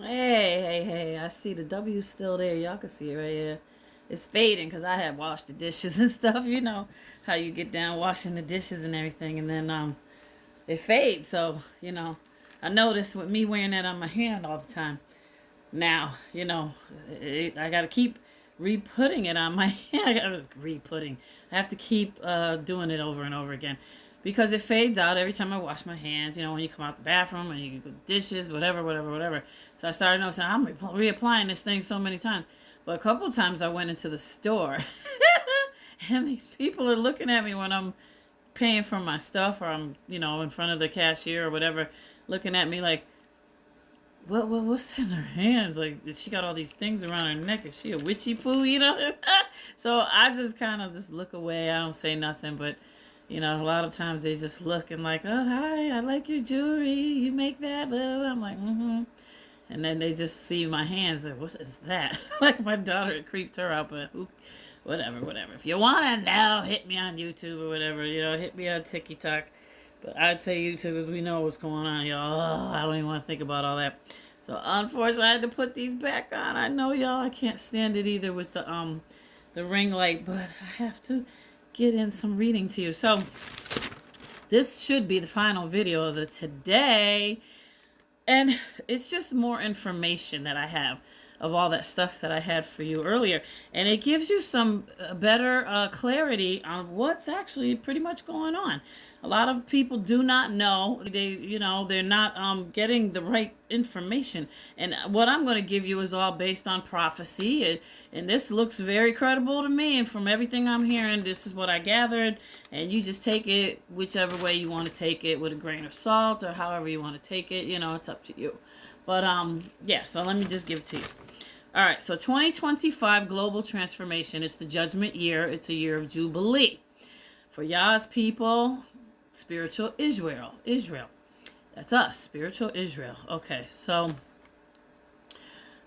Hey, I see the W still there. Y'all can see it right here. It's fading because I had washed the dishes and stuff. You know how you get down washing the dishes and everything, and then it fades. So I noticed with me wearing that on my hand all the time. Now I got to keep re-putting it on my hand. I got to re-putting. I have to keep doing it over and over again. Because it fades out every time I wash my hands, when you come out the bathroom and you go dishes, whatever. So I started noticing I'm reapplying this thing so many times. But a couple of times I went into the store and these people are looking at me when I'm paying for my stuff or I'm, in front of the cashier or whatever, looking at me like, what's in her hands? Like, she got all these things around her neck. Is she a witchy poo, So I just kind of just look away. I don't say nothing, but a lot of times they just look and like, oh, hi, I like your jewelry. You make that? I'm like, mm-hmm. And then they just see my hands like, what is that? Like my daughter, it creeped her out, but whatever. If you want to know, hit me on YouTube or whatever, hit me on TikTok. But I'd tell you too, because we know what's going on, y'all. Oh, I don't even want to think about all that. So unfortunately, I had to put these back on. I know, y'all, I can't stand it either with the ring light, but I have to get in some reading to you. So this should be the final video of the today, and it's just more information that I have of all that stuff that I had for you earlier, and it gives you some better clarity on what's actually pretty much going on. A lot of people do not know. They're not getting the right information, and what I'm going to give you is all based on prophecy, and this looks very credible to me, and from everything I'm hearing, this is what I gathered, and you just take it whichever way you want to take it, with a grain of salt or however you want to take it. It's up to you. But yeah, so let me just give it to you. All right, so 2025 global transformation. It's the judgment year. It's a year of jubilee for Yah's people, spiritual Israel. That's us, spiritual Israel. Okay, so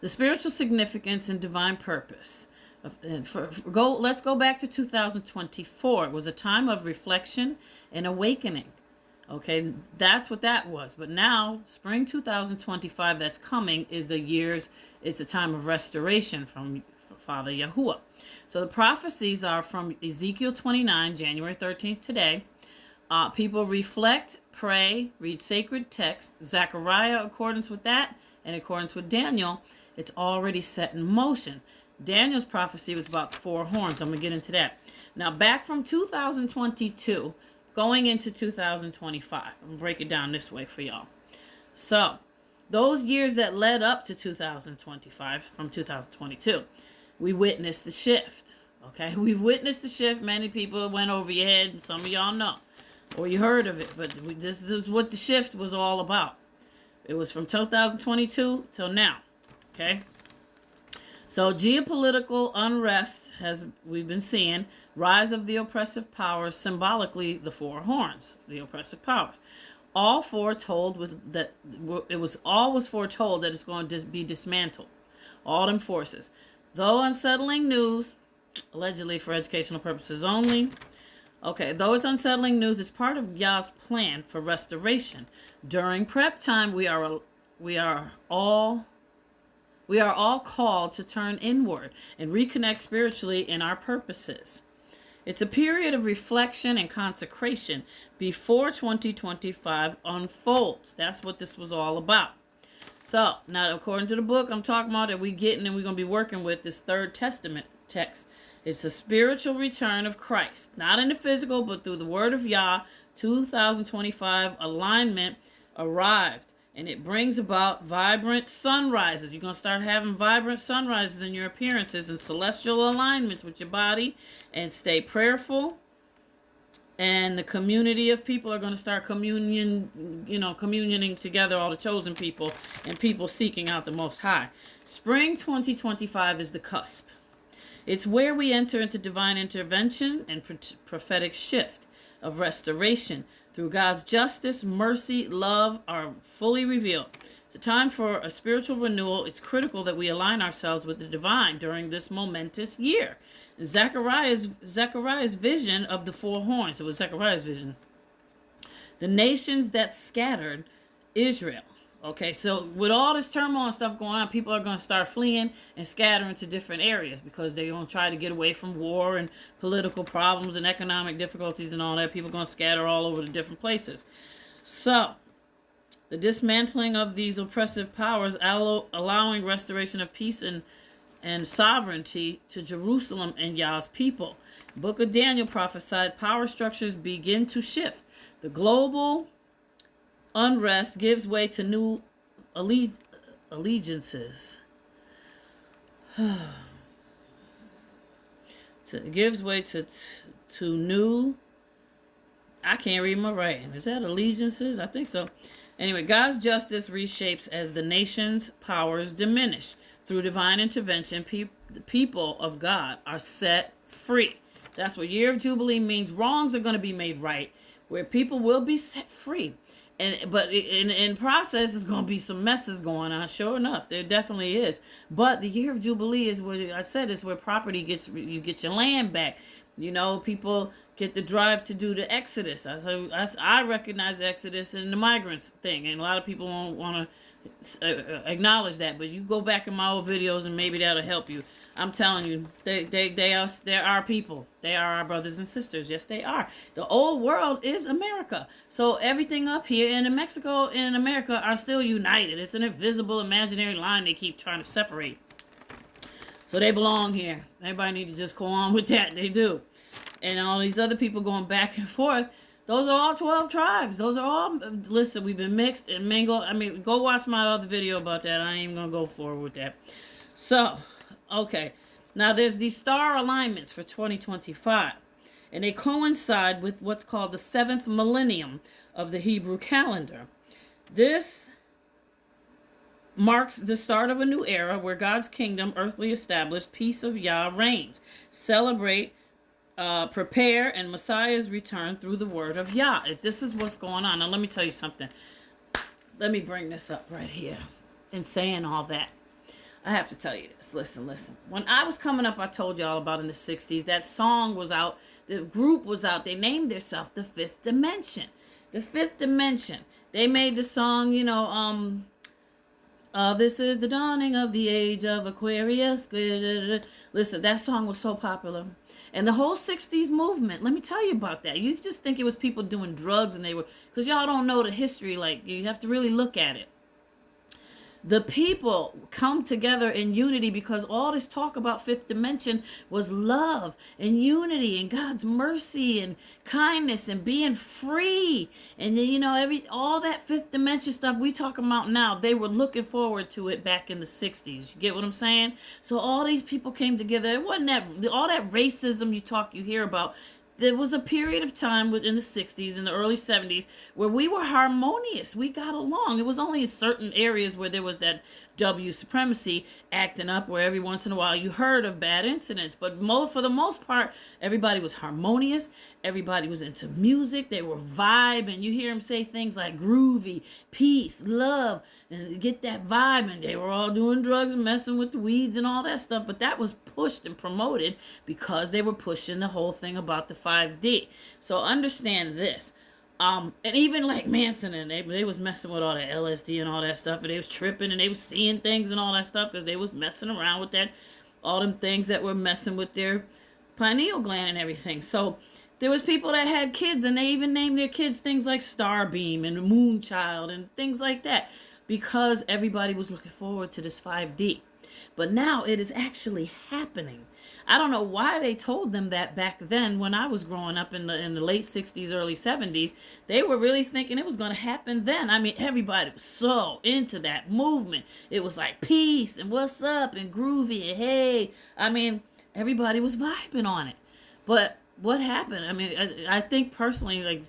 the spiritual significance and divine purpose. Let's go back to 2024. It was a time of reflection and awakening. Okay, that's what that was. But now, spring 2025 that's coming is the time of restoration from Father Yahuwah. So the prophecies are from Ezekiel 29, January 13th today. People reflect, pray, read sacred text. Zechariah, accordance with that, in accordance with Daniel, it's already set in motion. Daniel's prophecy was about 4 horns. I'm going to get into that. Now, back from 2022, going into 2025. I'm going to break it down this way for y'all. So, those years that led up to 2025, from 2022, we witnessed the shift. Okay? We've witnessed the shift. Many people went over your head. Some of y'all know. Or you heard of it. But this is what the shift was all about. It was from 2022 till now. Okay? So geopolitical unrest we've been seeing, rise of the oppressive powers, symbolically the 4 horns, the oppressive powers. All foretold was foretold that it's going to be dismantled. All them forces. Though unsettling news, allegedly for educational purposes only. Okay, though it's unsettling news, it's part of Yah's plan for restoration. During prep time, we are all called to turn inward and reconnect spiritually in our purposes. It's a period of reflection and consecration before 2025 unfolds. That's what this was all about. So, now according to the book I'm talking about that we're getting and we're going to be working with, this Third Testament text. It's a spiritual return of Christ. Not in the physical, but through the word of Yah. 2025 alignment arrived. And it brings about vibrant sunrises. You're going to start having vibrant sunrises in your appearances and celestial alignments with your body. And stay prayerful. And the community of people are going to start communioning together, all the chosen people and people seeking out the Most High. Spring 2025 is the cusp. It's where we enter into divine intervention and prophetic shift of restoration. Through God's justice, mercy, love are fully revealed. It's a time for a spiritual renewal. It's critical that we align ourselves with the divine during this momentous year. Zechariah's vision of the 4 horns. It was Zechariah's vision. The nations that scattered Israel. Okay, so with all this turmoil and stuff going on, people are going to start fleeing and scattering to different areas because they're going to try to get away from war and political problems and economic difficulties and all that. People are going to scatter all over the different places. So, the dismantling of these oppressive powers, allowing restoration of peace and sovereignty to Jerusalem and Yah's people. Book of Daniel prophesied power structures begin to shift. The global unrest gives way to new allegiances. Gives way to new. I can't read my writing. Is that allegiances? I think so. Anyway, God's justice reshapes as the nation's powers diminish. Through divine intervention, the people of God are set free. That's what Year of Jubilee means. Wrongs are going to be made right, where people will be set free. But in process, there's going to be some messes going on. Sure enough, there definitely is. But the Year of Jubilee is where, I said, is where property you get your land back. You know, people get the drive to do the Exodus. I recognize the Exodus and the migrants thing, and a lot of people won't want to acknowledge that. But you go back in my old videos, and maybe that'll help you. I'm telling you, they're our people. They are our brothers and sisters. Yes, they are. The old world is America. So everything up here in Mexico and America are still united. It's an invisible, imaginary line they keep trying to separate. So they belong here. Everybody need to just go on with that. They do. And all these other people going back and forth, those are all 12 tribes. Those are all, listen, we've been mixed and mingled. I mean, go watch my other video about that. I ain't even going to go forward with that. So, okay. Now, there's these star alignments for 2025. And they coincide with what's called the 7th millennium of the Hebrew calendar. This marks the start of a new era where God's kingdom, earthly established, peace of Yah reigns. Celebrate, prepare, and Messiah's return through the word of Yah. This is what's going on. Now, let me tell you something. Let me bring this up right here. In saying all that, I have to tell you this. Listen. When I was coming up, I told y'all about in the 60s, that song was out. The group was out. They named themselves The Fifth Dimension. The Fifth Dimension. They made the song, you know, this is the dawning of the age of Aquarius. Listen, that song was so popular. And the whole 60s movement, let me tell you about that. You just think it was people doing drugs and they were, because y'all don't know the history, like, you have to really look at it. The people come together in unity because all this talk about fifth dimension was love and unity and God's mercy and kindness and being free. And then, you know, all that fifth dimension stuff we talking about now, they were looking forward to it back in the 60s. You get what I'm saying? So all these people came together. It wasn't all that racism you hear about. There was a period of time within the 60s and the early 70s where we were harmonious. We got along. It was only in certain areas where there was that W supremacy acting up, where every once in a while you heard of bad incidents. But for the most part, everybody was harmonious. Everybody was into music. They were vibing. You hear them say things like groovy, peace, love, and get that vibe. And they were all doing drugs and messing with the weeds and all that stuff. But that was pushed and promoted because they were pushing the whole thing about the 5D. So understand this. And even like Manson, and they was messing with all the LSD and all that stuff, and they was tripping and they was seeing things and all that stuff because they was messing around with that, all them things that were messing with their pineal gland and everything. So there was people that had kids, and they even named their kids things like Starbeam and Moonchild and things like that because everybody was looking forward to this 5D. But now it is actually happening. I don't know why they told them that back then when I was growing up in the late 60s, early 70s. They were really thinking it was going to happen then. I mean, everybody was so into that movement. It was like peace and what's up and groovy and hey. I mean, everybody was vibing on it. But what happened? I mean, I think personally, like,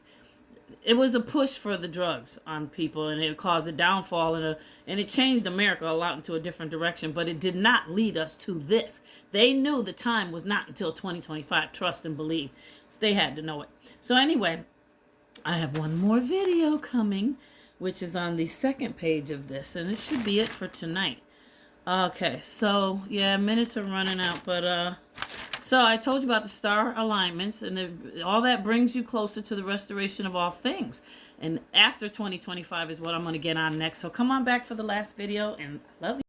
it was a push for the drugs on people, and it caused a downfall and it changed America a lot into a different direction, but it did not lead us to this. They knew the time was not until 2025. Trust and believe. So they had to know it. So anyway, I have one more video coming, which is on the second page of this, and it should be it for tonight. Okay, so yeah, minutes are running out, but So I told you about the star alignments, and all that brings you closer to the restoration of all things. And after 2025 is what I'm going to get on next. So come on back for the last video, and love you.